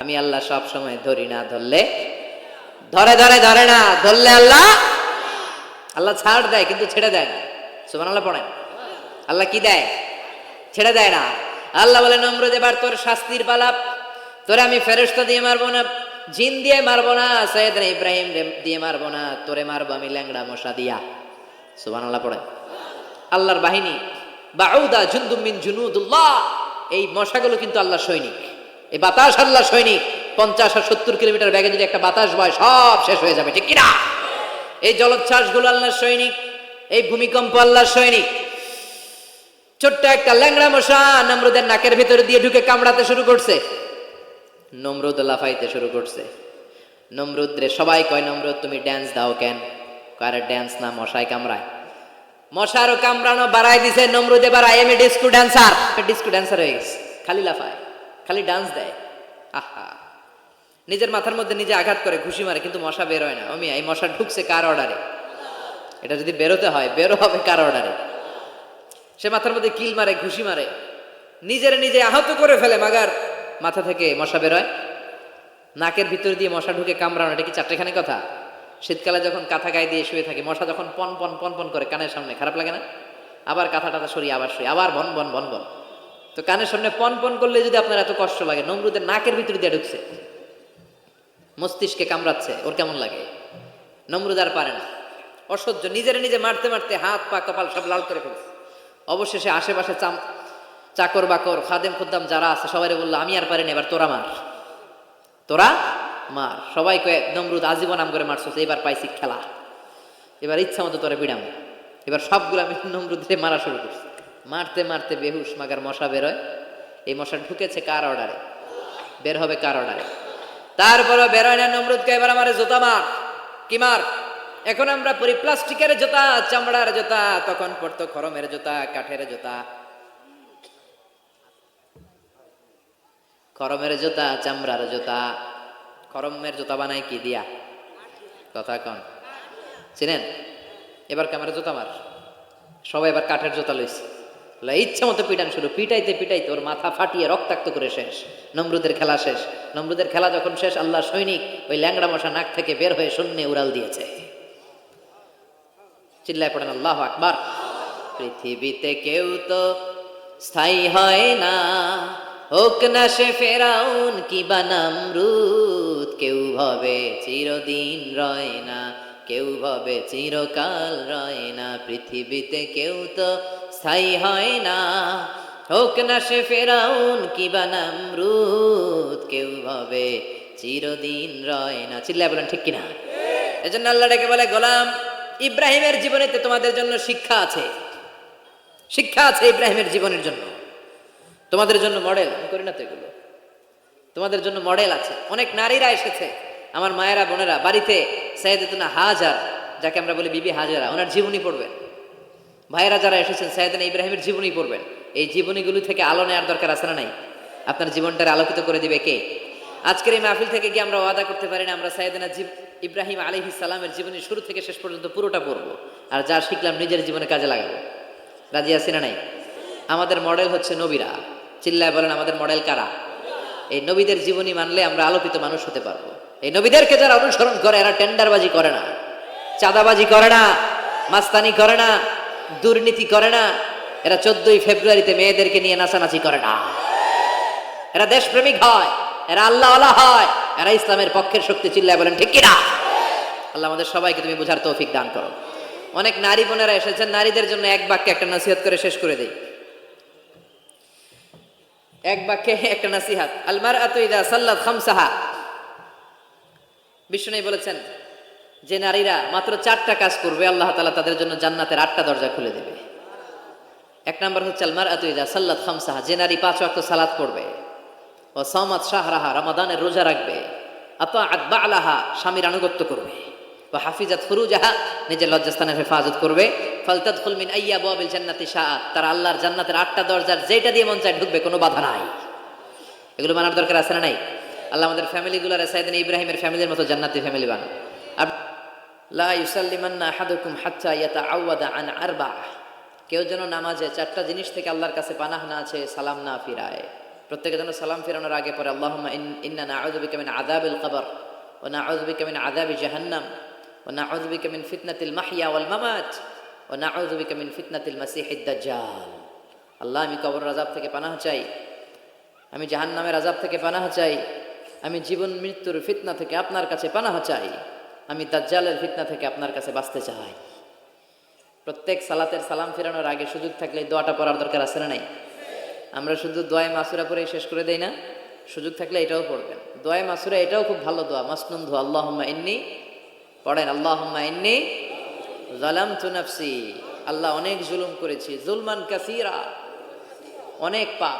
আমি আল্লাহ সব সময় ধরি না, ধরলে ধরে ধরে ধরে না, ধরলে আল্লাহ আল্লাহ ছাড় দেয় কিন্তু ছেড়ে দেয় না। সুবহানাল্লাহ পড়েন। আল্লাহ কি দেয়? ছেড়ে দেয় না। আল্লাহ বলে নমরুদ এবার তোর শাস্তির পালা, তোরে আমি ফেরেশতা দিয়ে মারবো না, জিন দিয়ে মারবো না, সাইয়েদনা ইব্রাহিম দিয়ে মারবো না, তোরে মারবো আমি ল্যাংড়া মশা দিয়া। সুবহানাল্লাহ পড়েন। আল্লাহর বাহিনী বাউদা জুনদুম মিন জুনুদুল্লাহ, এই মশাগুলো কিন্তু আল্লাহর সৈনিক, এই বাতাস আল্লাহর সৈনিক। 50 আর 70 কিলোমিটার বেগে যদি একটা বাতাস বয় সব শেষ হয়ে যাবে, ঠিক কিনা? এই জলোচ্ছ্বাসগুলো আল্লাহর সৈনিক, এই ভূমিকম্প আল্লাহর সৈনিক। ছোট্ট একটা ল্যাংড়া মশা নমরুদের নাকের ভিতরে দিয়ে ঢুকে কামড়াতে শুরু করছে। নমরুদ লাফাইতে শুরু করছে। নমরুদ রে সবাই কয়, নমরুদ তুমি ড্যান্স দাও কেন? কারে ড্যান্স না, মশায় কামড়ায়। মশারও কামড়ানো বাড়াই দিছে। নমরুদ এবার I M A disco dancer, disco dancer হয়ে গেছে। খালি লাফায়, খালি ডান্স দেয়। আহা, নিজের মাথার মধ্যে নিজে আঘাত করে, ঘুষি মারে, কিন্তু মশা বের হয় না। আমি এই মশা ঢুকছে কার অর্ডারে? এটা যদি বেরোতে হয়, বেরো হবে কার অর্ডারে? সে মাথার মধ্যে কিল মারে, ঘুষি মারে, নিজের নিজে আহত করে ফেলে, মাগার মাথা থেকে মশা বের হয়। নাকের ভিতর দিয়ে মশা ঢুকে কামড়ানো, এটা কি চারটেখানি কথা? শীতকালে যখন কাঁথা গায়ে দিয়ে শুয়ে থাকে, মশা যখন পন পন পন পন করে কানের সামনে, খারাপ লাগে না? আবার কাঁথা টাথা সরিয়ে আবার শুয়ে, আবার বন বন বন বন। তো কানের সামনে পন পন করলে যদি আপনার এত কষ্ট লাগে, নমরুদের নাকের ভিতর দিয়ে ঢুকছে, মস্তিষ্কে কামড়াচ্ছে, ওর কেমন লাগে? নমরুদ আর পারে না, অসহ্য। নিজের নিজে মারতে মারতে হাত পা কপাল সব লাল করে ফেলছে। অবশেষে আশেপাশে চাকর বাকর খাদেম খুদ্দাম যারা আছে সবাই বললো, আমি আর পারি না, এবার তোরা মার, তোরা মার। সবাই কয়ে, নমরুদ আজীবন নাম করে মারছো, এবার পাইছি খেলা, এবার ইচ্ছা মতো তোরা পিড়াম। এবার সবগুলো আমি নমরুদে মারা শুরু করছি। মারতে মারতে বেহুশ, মাগার মশা বেরোয়। এই মশা ঢুকেছে কার অর্ডারে? বের হবে কার অর্ডারে? তারপরে বেরোয় না। নমরুদকে এবার আমার জুতা মার। কি মার? এখন আমরা পরি প্লাস্টিকের জুতা, চামড়ার জুতা, তখন পড়তো খরমের জুতা, কাঠের জুতা। খরমের জুতা, চামড়ার জুতা। খরমের জুতা বানায় কি দিয়া? কথা কন, চিনেন? এবার ক্যামেরা জুতা মার। সবাই এবার কাঠের জুতা লইছে, ইচ্ছা মতো পিটান শুরু। পিটাইতে পিটাইতে ওর মাথা ফাটিয়ে রক্তাক্ত করে শেষ। নমরুদের খেলা শেষ। নমরুদের খেলা যখন শেষ, আল্লাহ সৈনিক ওই ল্যাংড়া মশা নাক থেকে বের হয়ে শূন্যে উড়াল দিয়েছে। চিল্লায় পড়েন আল্লাহু আকবার। পৃথিবীতে কেউ তো স্থায়ী হয় না, হোক না সে ফেরাউন কিবা নমরুদ। কেউ ভাবে চিরদিন রয় না, কেউ ভাবে চিরকাল রয় না। পৃথিবীতে কেউ তো স্থায়ী হয় না, হোক না সে ফেরাউন কিবা নমরুদ। কেউ ভাবে চিরদিন রয় না। চিল্লায় বলেন ঠিক কিনা? এজন্য আল্লাহ ডেকে বলে, গোলাম ইব্রাহিমের জীবনেতে তোমাদের জন্য শিক্ষা আছে, শিক্ষা আছে ইব্রাহিমের জীবনের জন্য, তোমাদের জন্য মডেল। আমি করি না তো এগুলো, তোমাদের জন্য মডেল আছে। অনেক নারীরা এসেছে, আমার মায়েরা বোনেরা, বাড়িতে সাইয়েদাতুনা হাজার, যাকে আমরা বলি বিবি হাজারা, ওনার জীবনী পড়বেন। ভাইয়েরা যারা এসেছেন, সাইয়েদনা ইব্রাহিমের জীবনী পড়বেন। এই জীবনীগুলো থেকে আলো নেওয়ার দরকার আছে না নাই? আপনার জীবনটারে আলোকিত করে দিবে কে? আজকের এই মাহফিল থেকে কি আমরা ওয়াদা করতে পারি না আমরা সাইয়েদনা ইব্রাহিম আলাইহিস সালামের জীবনী শুরু থেকে শেষ পর্যন্ত পুরোটা পড়বো, আর যা শিখলাম নিজের জীবনে কাজে লাগাবো? রাজি আছি না নাই? আমাদের মডেল হচ্ছে নবীরা। চিল্লায় বলেন, আমাদের মডেল কারা? এই নবীদের জীবনী মানলে আমরা আলোকিত মানুষ হতে পারবো। এই নবীদেরকে যারা অনুসরণ করে, এরা টেন্ডারবাজি করে না, চাঁদাবাজি করে না, মাস্তানি করে না, দুর্নীতি করে না। এরা 14ই ফেব্রুয়ারিতে মেয়েদেরকে নিয়ে নাচানাচি করে না। এরা দেশপ্রেমিক হয়, এরা আল্লাহওয়ালা হয়, এরা ইসলামের পক্ষের শক্তি। চিল্লায় বলেন ঠিক কিনা? আল্লাহ আমাদের সবাইকে তুমি বুঝার তৌফিক দান করো। অনেক নারী বোনেরা এসেছেন, নারীদের জন্য এক বাক্যে একটা নসিহত করে শেষ করে দেই। এক বাক্যে একটা নসিহত। আল মারআতু ইযা সাল্লাত খামসাহা, বিষ্ণু বলেছেন যে নারীরা মাত্র 4টা কাজ করবে, আল্লাহ তাআলা তাদের জন্য জান্নাতের 8টা দরজা খুলে দেবে। এক নাম্বার হচ্ছে আল মারআতু ইযা সাল্লাত খামসাহা, যে নারী 5 ওয়াক্ত সালাত পড়বে, ও সামাত শাহরাহা, রমাদানের রোজা রাখবে, আতাআত বা'লাহা, স্বামীর আনুগত্য করবে, ওয়া হাফিজাত ফুরুজাহা, নিজের লজ্জাস্থানের হেফাজত করবে, ফালতাদখুল মিন আইয়্যা আবওয়াবিল জান্নাতি শাআত, তারা আল্লাহর জান্নাতের 8টা দরজার যেটা দিয়ে মন চায় ঢুকবে, কোনো বাধা নাই। এগুলো মানার দরকার আছে না নাই? আল্লাহ আমাদের ফ্যামিলিগুলোরে সাইয়েদনা ইব্রাহিমের ফ্যামিলির মতো জান্নাতি ফ্যামিলি বানান। লা ইউসাল্লিমান্না আহাদুকুম হাত্তা ইয়াতাআওয়াদা আন আরবা, কেউ যেন নামাজে 4টা জিনিস থেকে আল্লাহর কাছে পানাহ না আছে, সালাম না ফিরায়। প্রত্যেকে যেন সালাম ফেরানোর আগে পরে আল্লাহুম্মা ইন্না নাউযু বিকা মিন আযাবিল কবর ওয়া নাউযু বিকা মিন আযাবি জাহান্নাম ওয়া নাউযু বিকা মিন ফিতনাতিল মাহইয়া ওয়াল মামাত ওয়া নাউযু বিকা মিন ফিতনাতিল মাসিহিদ দাজ্জাল। আল্লাহ, আমি কবরের আযাব থেকে পানাহ চাই, আমি জাহান্নামের আযাব থেকে পানাহ চাই, আমি জীবন মৃত্যুর ফিতনা থেকে আপনার কাছে পানাহ চাই, আমি দাজ্জালের ফিতনা থেকে আপনার কাছে বাঁচতে চাই। প্রত্যেক সালাতের সালাম ফেরানোর আগে সুযোগ থাকলে এই দোয়াটা পড়ার দরকার আছে না নাই? আমরা শুধু দোয়ায়ে মাসুরা পড়ে শেষ করে দেই না, সুযোগ থাকলে এটাও পড়বেন। দোয়ায়ে মাসুরা এটাও খুব ভালো দোয়া, মাসনুন দোয়া। আল্লাহুম্মা ইন্নী পড়েন, আল্লাহুম্মা ইন্নী যালামতু নাফসি, আল্লাহ অনেক জুলুম করেছি, জুলমান কাসীরা, অনেক পাপ।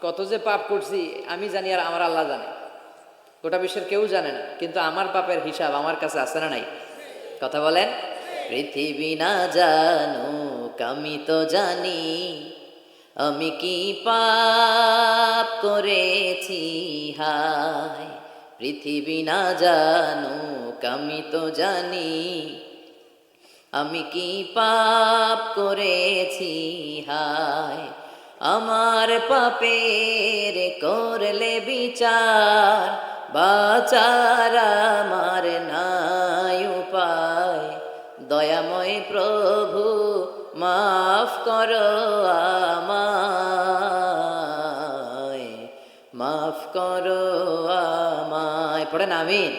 কত যে পাপ করছি আমি জানি আর আমার আল্লাহ জানে, গোটা বিশ্বের কেউ জানে না, কিন্তু আমার পাপের হিসাব আমার কাছে আছে না নাই? কথা বলেন। পৃথিবী না জানুক আমি তো জানি, আমি কি পাপ করেছি হায়। পৃথিবী না জানুক আমি তো জানি, আমি কি পাপ করেছি হায়। আমার পাপের করলে বিচার, বাঁচার আমার নাই উপায়। দয়াময় প্রভু মাফ করো আমায়, মাফ করো আমায়। পড়েন আমিন।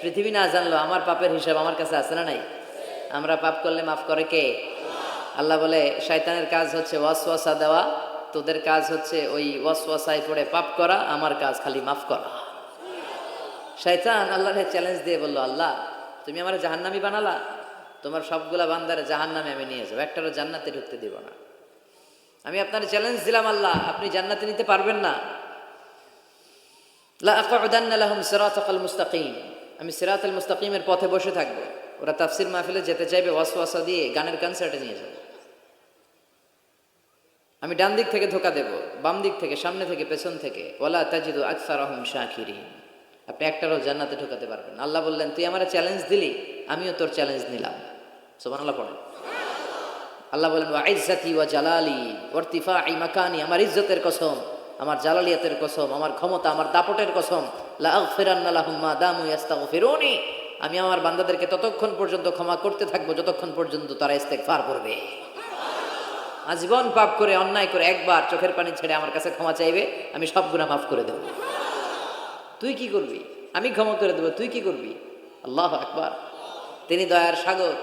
পৃথিবী না জানলো আমার পাপের হিসাব আমার কাছে আছে না নাই? আমরা পাপ করলে মাফ করে কে? আল্লাহ বলে শয়তানের কাজ হচ্ছে ওয়াসওয়াসা দেওয়া, তোদের কাজ হচ্ছে ওই ওয়াসওয়াসায় পড়ে পাপ করা, আমার কাজ খালি মাফ করা। শয়তান আল্লাহকে চ্যালেঞ্জ দিয়ে বলল, আল্লাহ তুমি আমার জাহান্নামী বানালা, তোমার সবগুলা বান্দারে জাহান্নামে আমি নিয়ে যাবো, একটারও জান্নাতে ঢুকতে দিব না। আমি আপনার চ্যালেঞ্জ দিলাম আল্লাহ, আপনি জান্নাতে নিতে পারবেন না। লা আকুদান্না লাহুম সিরাতাল মুস্তাকিম, আমি সিরাতাল মুস্তাকিমের পথে বসে থাকবো। ওরা তাফসির মাহফিলে যেতে চাইবে, ওয়াসওয়াসা দিয়ে গানের কনসার্টে নিয়ে যাবে। আমি ডান দিক থেকে ধোকা দেব, বাম দিক থেকে, সামনে থেকে, পেছন থেকে। ওয়ালা তাজিদু আকসারাহুম শাকিরিন, আপনি একটারও জান্নাতে ঢোকাতে পারবেন। আল্লাহ বললেন, তুই আমার চ্যালেঞ্জ দিলি, আমিও তোর চ্যালেঞ্জ নিলাম। সুবহানাল্লাহ পড়েন। আল্লাহ বলেন, ওয়া ইজ্জাতি ওয়া জালালি ওয়া ইরতিফাই মাকানি, আমার ইজ্জতের কসম, আমার জালালিয়াতের কসম, আমার ক্ষমতা, আমার দাপটের কসম, লা আগফিরান্না লাহুম মা দামু ইস্তাগফিরুনি, আমি আমার বান্দাদেরকে ততক্ষণ পর্যন্ত ক্ষমা করতে থাকবো যতক্ষণ পর্যন্ত তারা ইস্তেগফার করবে। আজীবন পাপ করে, অন্যায় করে একবার চোখের পানি ছেড়ে আমার কাছে ক্ষমা চাইবে, আমি সব গুনাহ মাফ করে দেব। তুই কি করবি? আমি ক্ষমা করে দেবো, তুই কি করবি? আল্লাহু আকবার। তিনি দয়ার সাগর,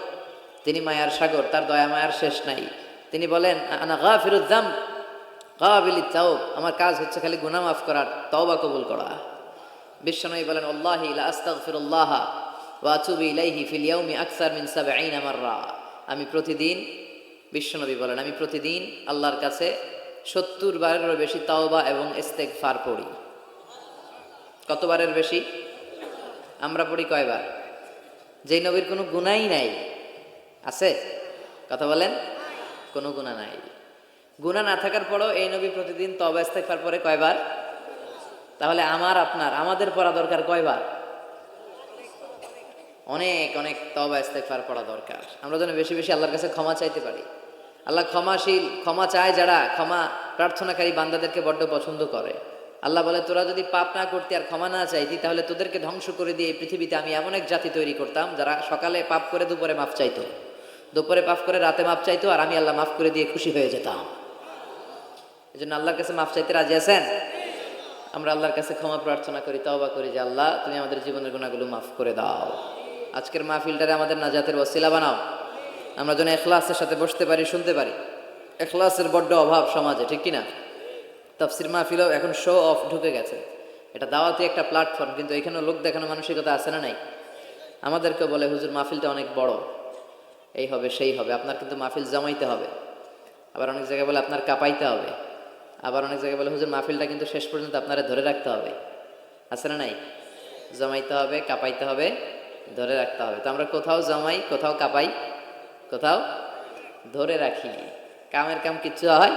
তিনি মায়ার সাগর, তার দয়া মায়ার শেষ নাই। তিনি বলেন, আনা গাফিরুয যামব কাবিলিত তাওব, আমার কাজ হচ্ছে খালি গুনাহ মাফ করার, তওবা কবুল করা। বিশ্বনবী বলেন, আল্লাহি লা আস্তাগফিরুল্লাহ ওয়া আতুবু ইলাইহি ফিল ইয়াউমি আকসার মিন ৭০ মাররা, আমি প্রতিদিন, বিশ্বনবী বলেন, আমি প্রতিদিন আল্লাহর কাছে ৭০ বারেরও বেশি তাওবা এবং ইস্তেগফার পড়ি। কতবারের বেশি? আমরা পড়ি কয়বার? যেই নবীর কোনো গুনাহই নাই, আছে? কথা বলেন। কোনো গুনাহ নাই। গুনাহ না থাকার পরও এই নবী প্রতিদিন তওবা ইস্তেগফার পড়ে কয়বার? তাহলে আমার আপনার, আমাদের পড়া দরকার কয়বার? অনেক অনেক তওবা ইস্তেগফার পড়া দরকার। আমরা যেন বেশি বেশি আল্লাহর কাছে ক্ষমা চাইতে পারি। আল্লাহ ক্ষমাশীল, ক্ষমা চায় যারা, ক্ষমা প্রার্থনাকারী বান্দাদেরকে বড্ড পছন্দ করে। আল্লাহ বলে, তোরা যদি পাপ না করতি আর ক্ষমা না চাইতি, তাহলে তোদেরকে ধ্বংস করে দিয়ে এই পৃথিবীতে আমি এমন এক জাতি তৈরি করতাম যারা সকালে পাপ করে দুপুরে মাফ চাইতো, দুপুরে পাপ করে রাতে মাফ চাইতো, আর আমি আল্লাহ মাফ করে দিয়ে খুশি হয়ে যেতাম। এই জন্য আল্লাহর কাছে মাফ চাইতে রাজি আছেন? আমরা আল্লাহর কাছে ক্ষমা প্রার্থনা করি, তওবা করি যে আল্লাহ তুমি আমাদের জীবনের গুনাহগুলো মাফ করে দাও। আজকের মাহফিলটারে আমাদের নাজাতের ওসিলা বানাও। আমরা যেন ইখলাসের সাথে বসতে পারি, শুনতে পারি। ইখলাসের বড্ড অভাব সমাজে, ঠিক কিনা? তাফসির মাহফিলেও এখন শো অফ ঢুকে গেছে। এটা দাওয়াতি একটা প্ল্যাটফর্ম, কিন্তু এখানেও লোক দেখানো মানসিকতা আছে না নাই? আমাদেরকে বলে, হুজুর মাহফিলটা অনেক বড়, এই হবে সেই হবে, আপনার কিন্তু মাহফিল জমাইতে হবে। আবার অনেক জায়গায় বলে আপনার কাঁপাইতে হবে। আবার অনেক জায়গায় বলে, হুজুর মাহফিলটা কিন্তু শেষ পর্যন্ত আপনারা ধরে রাখতে হবে। আছে না নাই? জমাইতে হবে, কাঁপাইতে হবে, ধরে রাখতে হবে। তো আমরা কোথাও জমাই, কোথাও কাঁপাই, কোথাও ধরে রাখি। কামের কাম কিচ্ছু হয়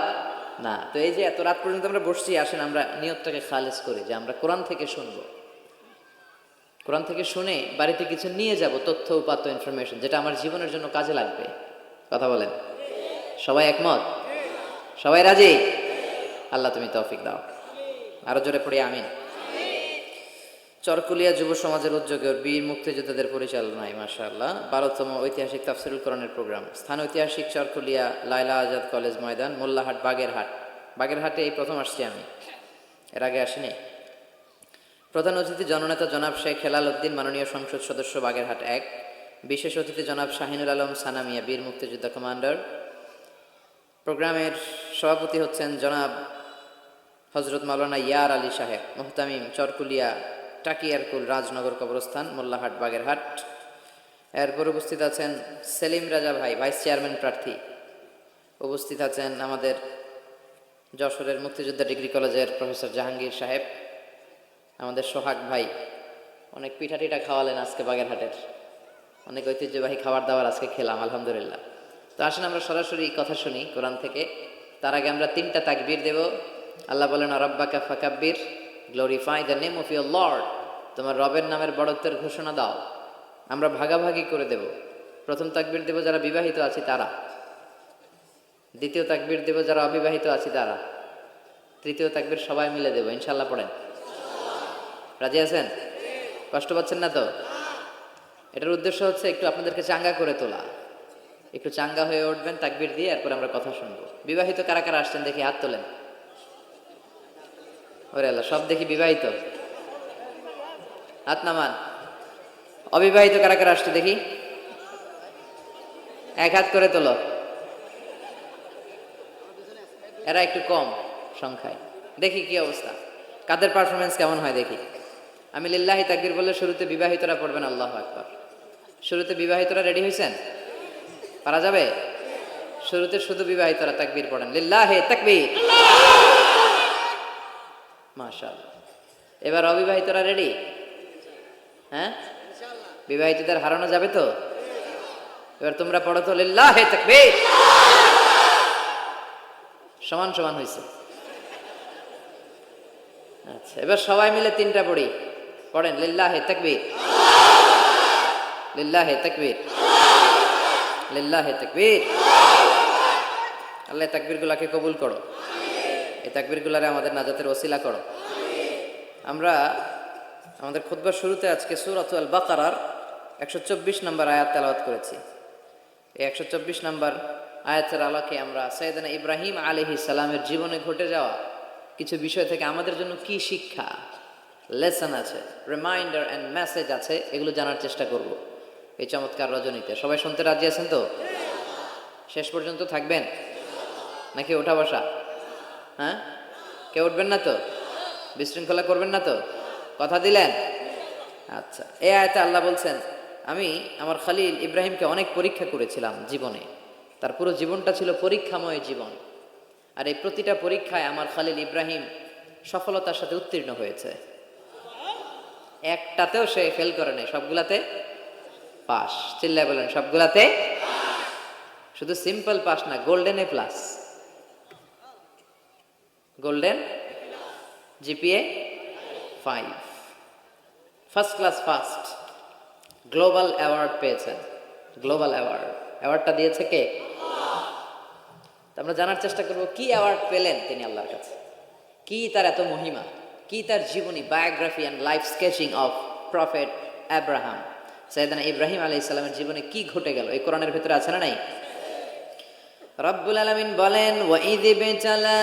না। তো এই যে এত রাত পর্যন্ত আমরা বসছি, আসেন আমরা নিয়তটাকে খালেজ করি যে আমরা কোরআন থেকে শুনবো। কোরআন থেকে শুনে বাড়িতে কিছু নিয়ে যাব, তথ্য উপাত্ত ইনফরমেশন, যেটা আমার জীবনের জন্য কাজে লাগবে। কথা বলেন। সবাই একমত? সবাই রাজি? আল্লাহ তুমি তৌফিক দাও। আরো জোরে পড়ি আমিন। চরকুলিয়া যুব সমাজের উদ্যোগে বীর মুক্তিযোদ্ধাদের পরিচালনায় মাশাআল্লাহ 12তম ঐতিহাসিক তাফসিরুল কোরআনের প্রোগ্রাম। স্থান ঐতিহাসিক চরকুলিয়া লায়লা আজাদ কলেজ ময়দান, মোল্লাহাট, বাগেরহাট। বাগেরহাটে এই প্রথম আসছি আমি, এর আগে আসিনি। প্রধান অতিথি জননেতা জনাব শেখ হেলাল উদ্দিন, মাননীয় সংসদ সদস্য, বাগেরহাট 1। বিশেষ অতিথি জনাব শাহিনুল আলম সানামিয়া, বীর মুক্তিযোদ্ধা কমান্ডার। প্রোগ্রামের সভাপতি হচ্ছেন জনাব হজরত মাওলানা ইয়ার আলী সাহেব, মুহতামিম, চরকুলিয়া টাকিয়ারকুল রাজনগর কবরস্থান, মোল্লাহাট, বাগেরহাট। এরপর উপস্থিত আছেন সেলিম রাজা ভাই, ভাইস চেয়ারম্যান প্রার্থী। উপস্থিত আছেন আমাদের যশোরের মুক্তিযোদ্ধা ডিগ্রি কলেজের প্রফেসর জাহাঙ্গীর সাহেব, আমাদের সোহাগ ভাই। অনেক পিঠা টিঠা খাওয়ালেন আজকে বাগেরহাটের, অনেক ঐতিহ্যবাহী খাবার দাবার আজকে খেলাম আলহামদুলিল্লাহ। তো আসেন আমরা সরাসরি কথা শুনি কোরআন থেকে। তার আগে আমরা 3টা তাকবীর দেব। আল্লাহ বলেন রাব্বাকা ফাকাব্বির, glorify the name of your lord, তোমার রবের নামের বড়ত্বের ঘোষণা দাও। আমরা ভাগাভাগি করে দেব। প্রথম তাকবীর দেব যারা বিবাহিত আছি তারা, দ্বিতীয় তাকবীর দেব যারা অবিবাহিত আছি তারা, তৃতীয় তাকবীর সবাই মিলে দেব ইনশাআল্লাহ। পড়েন, রাজি আছেন? কষ্ট পাচ্ছেন না তো? এটার উদ্দেশ্য হচ্ছে একটু আপনাদেরকে চাঙ্গা করে তোলা, একটু চাঙ্গা হয়ে উঠবেন তাকবীর দিয়ে, এরপর আমরা কথা শুনবো। বিবাহিত কারা কারা আসছেন দেখি হাত তোলেন। ওরে আল্লাহ, সব দেখি বিবাহিত, হাত নামান। অবিবাহিত কারা কারা আসছে দেখি, এক হাত করে তোলো। এরা একটু কম সংখ্যায়, দেখি কি অবস্থা, কাদের পারফরমেন্স কেমন হয় দেখি। আমি লিল্লাহি তাকবীর বললে শুরুতে বিবাহিতরা পড়বেন আল্লাহু আকবার। শুরুতে বিবাহিতরা রেডি হয়েছেন? পারা যাবে? শুরুতে শুধু বিবাহিতরা তাকবীর পড়েন, লিল্লাহি তাকবীর, মাশাআল্লাহ। এবার অবিবাহিতরা রেডি? হ্যাঁ, বিবাহিতদের হারানো যাবে তো? এবার তোমরা পড়ো তো লিল্লাহি তাকবীর। সমান সমান হয়েছে। আচ্ছা, এবার সবাই মিলে 3টা পড়ি। পড়েন লিল্লাহি তাকবীর, লিল্লাহি তাকবীর, লিল্লাহি তাকবীর। আল্লাহ তাকবীরগুলোকে কবুল করো, এই তাকবীরগুলোরে আমাদের নাজাতের ওসিলা করো। আমরা আমাদের খুতবার শুরুতে আজকে সূরাতুল বাকারার 124 নম্বর আয়াত তেলাওয়াত করেছি। এই 124 নম্বর আয়াতের আলোকে আমরা সাইয়েদনা ইব্রাহিম আলাইহিস সালামের জীবনে ঘটে যাওয়া কিছু বিষয় থেকে আমাদের জন্য কি শিক্ষা, লেসন আছে, রিমাইন্ডার এন্ড মেসেজ আছে, এগুলো জানার চেষ্টা করব এই চমৎকার রজনীতে। সবাই শুনতে রাজি আছেন তো? শেষ পর্যন্ত থাকবেন নাকি ওঠা বসা? হ্যাঁ, কেউ উঠবেন না তো? বিশৃঙ্খলা করবেন না তো? কথা দিলেন? আচ্ছা, এই আয়াতে আল্লাহ বলছেন, আমি আমার খলিল ইব্রাহিমকে অনেক পরীক্ষা করেছিলাম জীবনে। তার পুরো জীবনটা ছিল পরীক্ষাময় জীবন, আর এই প্রতিটা পরীক্ষায় আমার খলিল ইব্রাহিম সফলতার সাথে উত্তীর্ণ হয়েছে। একটাতেও সে ফেল করে নাই, সবগুলাতে পাস। চিল্লায় বলেন সবগুলাতে। শুধু সিম্পল পাস না, golden A plus, golden GPA 5, first class first, global award পেয়েছেন। গ্লোবাল অ্যাওয়ার্ড, অ্যাওয়ার্ডটা দিয়েছে কে? আমরা জানার চেষ্টা করব কি অ্যাওয়ার্ড পেলেন তিনি আল্লাহর কাছে, কি তার এত মহিমা, কি তার জীবনী, biography and life sketching of prophet Abraham. সাইয়েদনা ইব্রাহিম আলাইহিস সালামের জীবনে কি ঘটে গেল এই কোরআনের ভিতরে আছে না নাই? রব্বুল আলামিন বলেন, ওয়া ইয বিতালা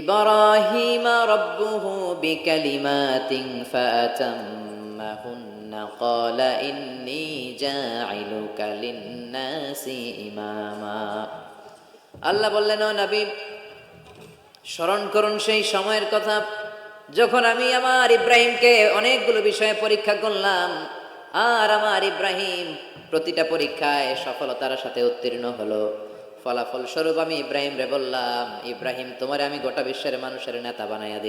ইব্রাহিম রাব্বুহু বিকালিমাতিন ফাআতাম্মাহুন্না ক্বালা ইন্নী জাঈলুকা লিন-নাসি ইমামা। আল্লাহ বললেন, ও নবী, স্মরণ করুন সেই সময়ের কথা যখন আমি আমার ইব্রাহিমকে অনেকগুলো বিষয়ে পরীক্ষা করলাম, আর আমার ইব্রাহিম প্রতিটা পরীক্ষায় সফলতার সাথে উত্তীর্ণ হলো। ফলাফল স্বরূপ আমি ইব্রাহিম রে বললাম, ইব্রাহিম, তোমারে আমি গোটা বিশ্বের মানুষের নেতা বানাইয়া দিই।